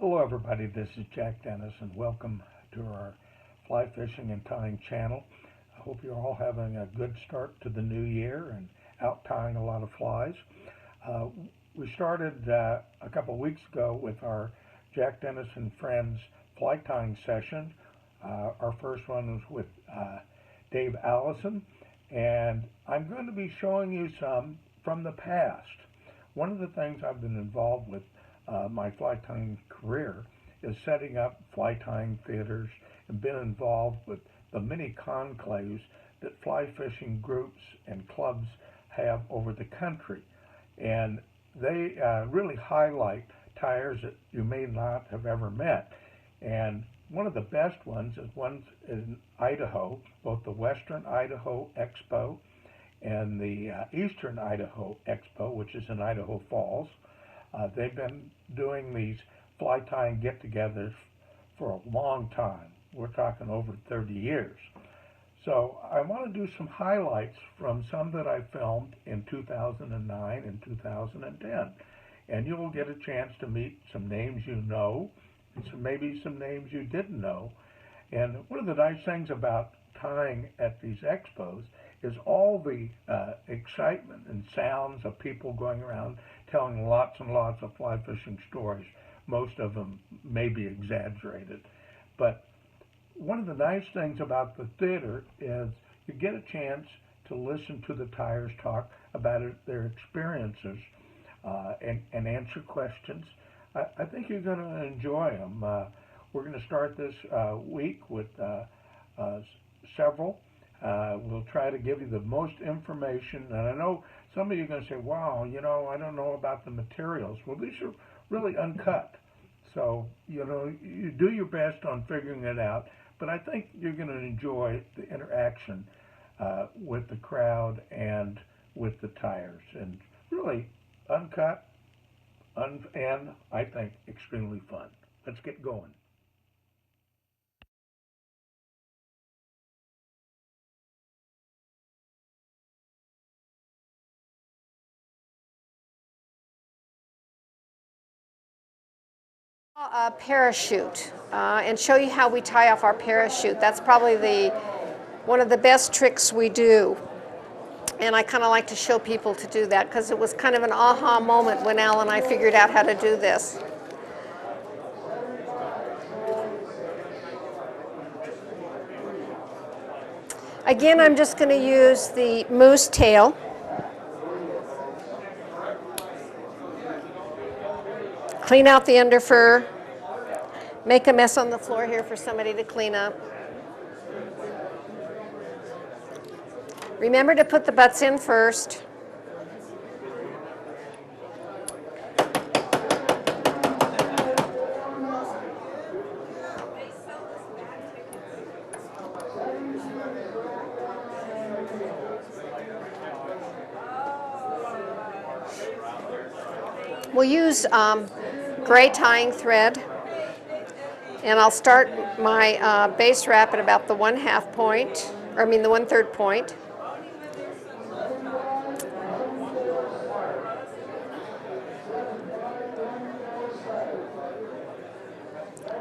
Hello everybody, this is Jack Dennis and welcome to our fly fishing and tying channel. I hope you're all having a good start to the new year and out tying a lot of flies. We started a couple of weeks ago with our Jack Dennis and Friends fly tying session. Our first one was with Dave Allison, and I'm going to be showing you some from the past. One of the things I've been involved with my fly tying career is setting up fly tying theaters and been involved with the many conclaves that fly fishing groups and clubs have over the country. And they really highlight tyers that you may not have ever met. And one of the best ones is one in Idaho, both the Western Idaho Expo and the Eastern Idaho Expo, which is in Idaho Falls. They've been doing these fly tying get-togethers for a long time. We're talking over 30 years. So I want to do some highlights from some that I filmed in 2009 and 2010. And you'll get a chance to meet some names you know, and maybe some names you didn't know. And one of the nice things about tying at these expos is all the excitement and sounds of people going around telling lots and lots of fly fishing stories. Most of them may be exaggerated. But one of the nice things about the theater is you get a chance to listen to the tyers talk about their experiences and answer questions. I think you're going to enjoy them. We're going to start this week with several. We'll try to give you the most information. And I know some of you are going to say, wow, you know, I don't know about the materials. Well, these are really uncut. So, you know, you do your best on figuring it out. But I think you're going to enjoy the interaction with the crowd and with the tyers. And really uncut and I think extremely fun. Let's get going. A parachute and show you how we tie off our parachute. That's probably one of the best tricks we do. And I kind of like to show people to do that because it was kind of an aha moment when Al and I figured out how to do this. Again, I'm just going to use the moose tail. Clean out the under fur. Make a mess on the floor here for somebody to clean up. Remember to put the butts in first. We'll use gray tying thread, and I'll start my base wrap at about the 1/2 point, or I mean the 1/3 point.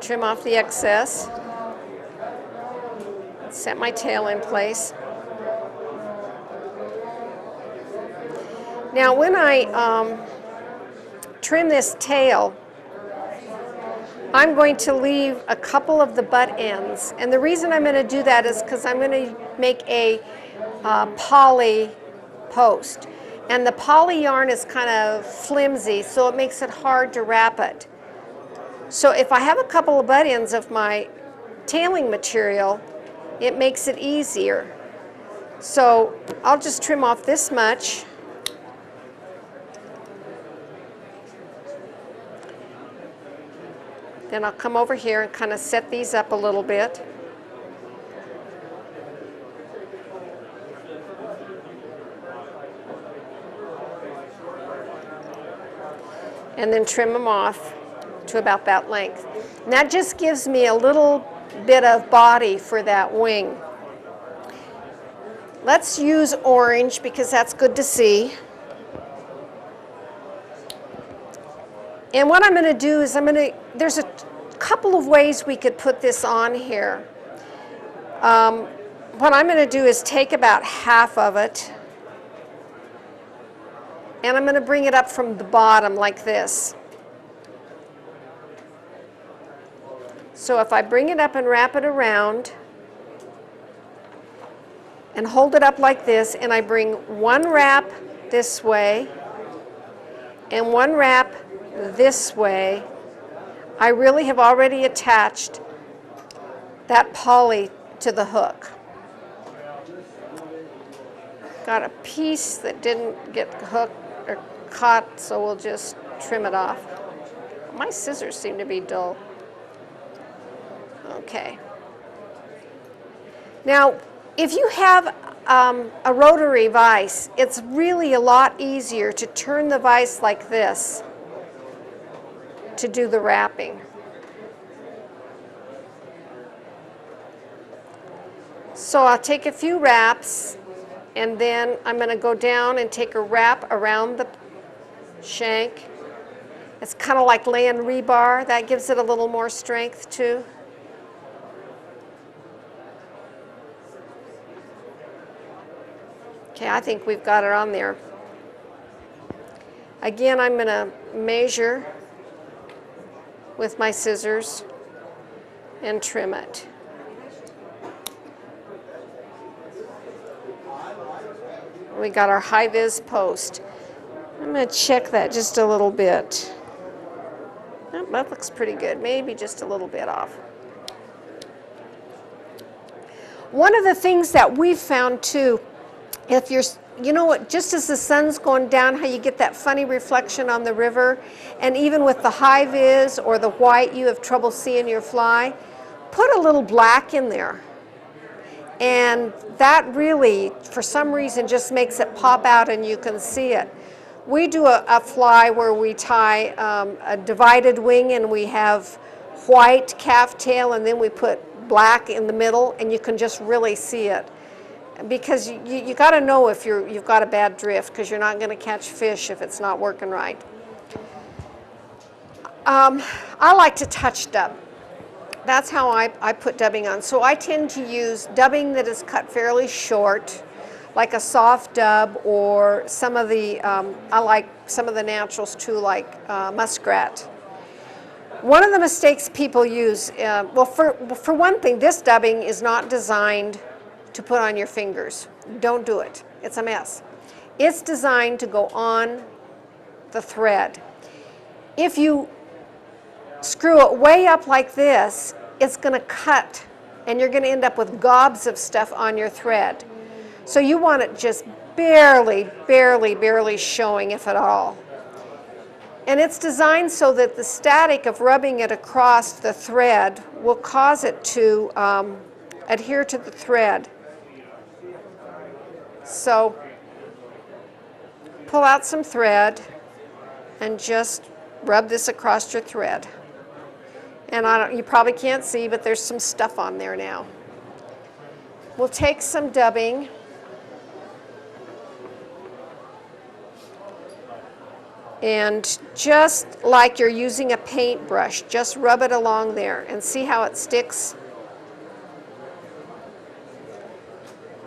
Trim off the excess. Set my tail in place. Now when I trim this tail, I'm going to leave a couple of the butt ends. And the reason I'm going to do that is because I'm going to make a poly post. And the poly yarn is kind of flimsy, so it makes it hard to wrap it. So if I have a couple of butt ends of my tailing material, it makes it easier. So I'll just trim off this much. Then I'll come over here and kind of set these up a little bit. And then trim them off to about that length. And that just gives me a little bit of body for that wing. Let's use orange because that's good to see. And what I'm going to do is there's a couple of ways we could put this on here. What I'm going to do is take about half of it, and I'm going to bring it up from the bottom like this. So if I bring it up and wrap it around and hold it up like this, and I bring one wrap this way and one wrap this way, I really have already attached that poly to the hook. Got a piece that didn't get hooked or caught, so we'll just trim it off. My scissors seem to be dull. Okay. Now, if you have a rotary vise, it's really a lot easier to turn the vise like this to do the wrapping. So I'll take a few wraps, and then I'm going to go down and take a wrap around the shank. It's kind of like laying rebar. That gives it a little more strength too. Okay, I think we've got it on there. Again, I'm going to measure with my scissors and trim it. We got our high-vis post. I'm going to check that just a little bit. Oh, that looks pretty good. Maybe just a little bit off. One of the things that we've found too, if you're, you know what, just as the sun's going down, how you get that funny reflection on the river, and even with the high-vis or the white, you have trouble seeing your fly, put a little black in there. And that really, for some reason, just makes it pop out and you can see it. We do a fly where we tie a divided wing, and we have white calf tail, and then we put black in the middle, and you can just really see it. Because you got to know if you've got a bad drift, because you're not going to catch fish if it's not working right. I like to touch dub. That's how I put dubbing on. So I tend to use dubbing that is cut fairly short, like a soft dub, or some of the, I like some of the naturals too, like muskrat. One of the mistakes people use, well, for one thing, this dubbing is not designed to put on your fingers. Don't do it. It's a mess. It's designed to go on the thread. If you screw it way up like this, it's going to cut, and you're going to end up with gobs of stuff on your thread. So you want it just barely, barely, barely showing, if at all. And it's designed so that the static of rubbing it across the thread will cause it to adhere to the thread. So pull out some thread and just rub this across your thread. And you probably can't see, but there's some stuff on there now. We'll take some dubbing. And just like you're using a paintbrush, just rub it along there and see how it sticks.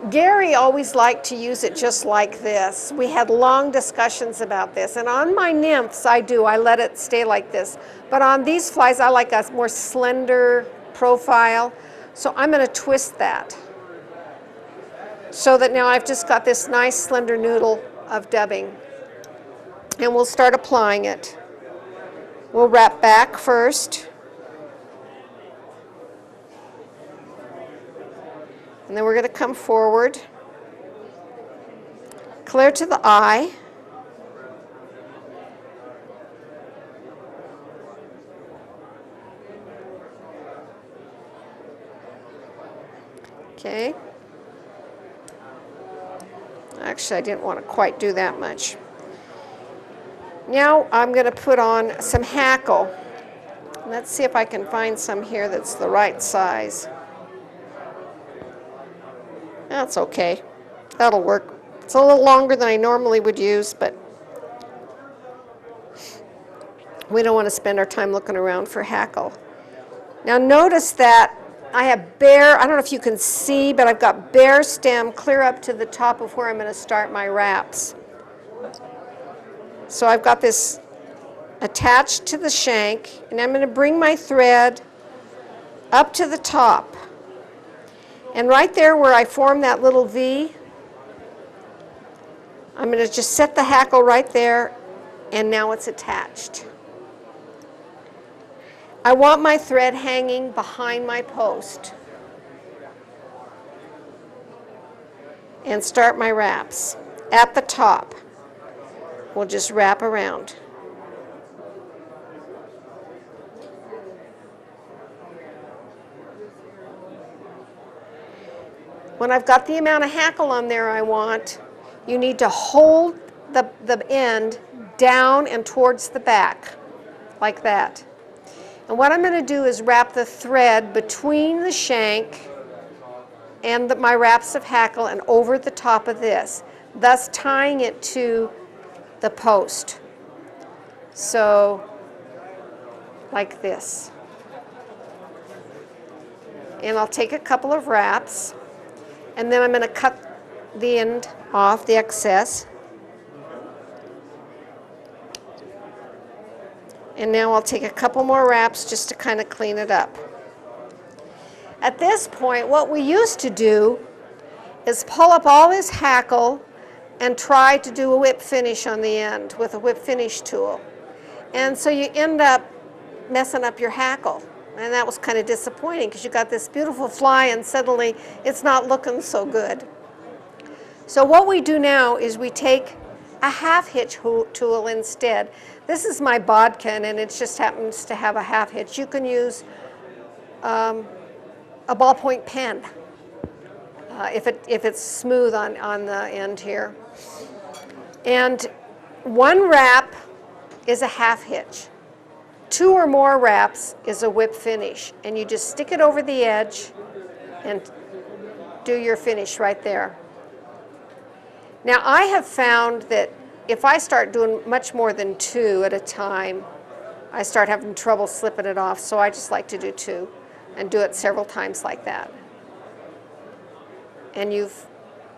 Gary always liked to use it just like this. We had long discussions about this. And on my nymphs, I let it stay like this. But on these flies, I like a more slender profile. So I'm going to twist that, so that now I've just got this nice slender noodle of dubbing. And we'll start applying it. We'll wrap back first. And then we're going to come forward, clear to the eye. Okay. Actually, I didn't want to quite do that much. Now I'm going to put on some hackle. Let's see if I can find some here that's the right size. That's okay. That'll work. It's a little longer than I normally would use, but We don't want to spend our time looking around for hackle. Now notice that I have bare, I don't know if you can see, but I've got bare stem clear up to the top of where I'm going to start my wraps. So I've got this attached to the shank, and I'm going to bring my thread up to the top. And right there where I form that little V, I'm going to just set the hackle right there, and now it's attached. I want my thread hanging behind my post. And start my wraps. At the top, we'll just wrap around. When I've got the amount of hackle on there I want, you need to hold the end down and towards the back, like that. And what I'm going to do is wrap the thread between the shank and my wraps of hackle and over the top of this, thus tying it to the post. So, like this. And I'll take a couple of wraps, and then I'm going to cut the end off, the excess. And now I'll take a couple more wraps just to kind of clean it up. At this point, what we used to do is pull up all this hackle and try to do a whip finish on the end with a whip finish tool. And so you end up messing up your hackle. And that was kind of disappointing because you got this beautiful fly and suddenly it's not looking so good. So what we do now is we take a half hitch tool instead. This is my bodkin, and it just happens to have a half hitch. You can use a ballpoint pen if it's smooth on the end here. And one wrap is a half hitch. 2 or more wraps is a whip finish, and you just stick it over the edge and do your finish right there. Now I have found that if I start doing much more than 2 at a time, I start having trouble slipping it off, so I just like to do 2 and do it several times like that. And you've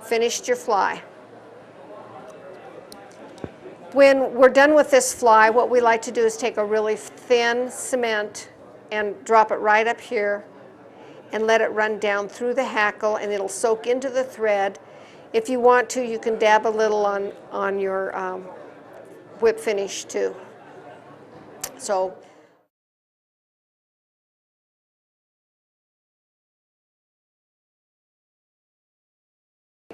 finished your fly. When we're done with this fly, what we like to do is take a really thin cement and drop it right up here and let it run down through the hackle, and it'll soak into the thread. If you want to, you can dab a little on your whip finish too. So